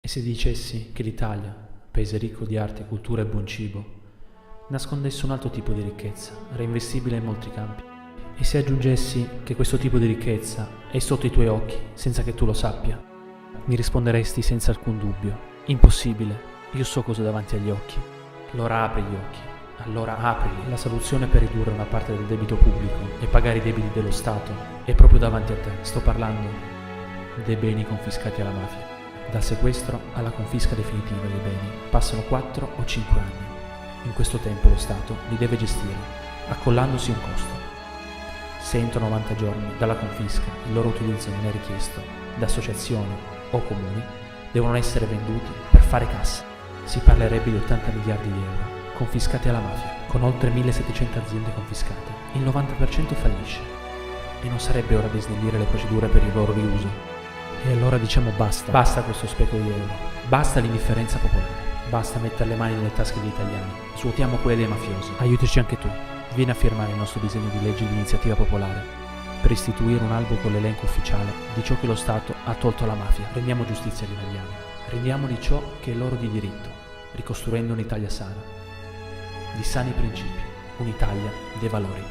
se dicessi che l'Italia, paese ricco di arte, cultura e buon cibo, nascondesse un altro tipo di ricchezza, reinvestibile in molti campi? E se aggiungessi che questo tipo di ricchezza è sotto i tuoi occhi, senza che tu lo sappia? Mi risponderesti senza alcun dubbio: impossibile, io so cosa ho davanti agli occhi. Allora apri gli occhi, allora aprili. La soluzione per ridurre una parte del debito pubblico e pagare i debiti dello Stato è proprio davanti a te. Sto parlando dei beni confiscati alla mafia. Dal sequestro alla confisca definitiva dei beni passano 4 o 5 anni. In questo tempo lo Stato li deve gestire, accollandosi un costo. Se entro 90 giorni dalla confisca il loro utilizzo non è richiesto da associazioni o comuni, devono essere venduti per fare cassa. Si parlerebbe di 80 miliardi di euro confiscati alla mafia. Con oltre 1700 aziende confiscate, il 90% fallisce. E non sarebbe ora di snellire le procedure per il loro riuso? E allora diciamo basta. Basta questo spreco di euro. Basta l'indifferenza popolare. Basta mettere le mani nelle tasche degli italiani. Svuotiamo quelle dei mafiosi. Aiutaci anche tu. Vieni a firmare il nostro disegno di legge di iniziativa popolare per istituire un albo con l'elenco ufficiale di ciò che lo Stato ha tolto alla mafia. Rendiamo giustizia agli italiani. Rendiamo di ciò che è loro di diritto, ricostruendo un'Italia sana, di sani principi, un'Italia dei valori.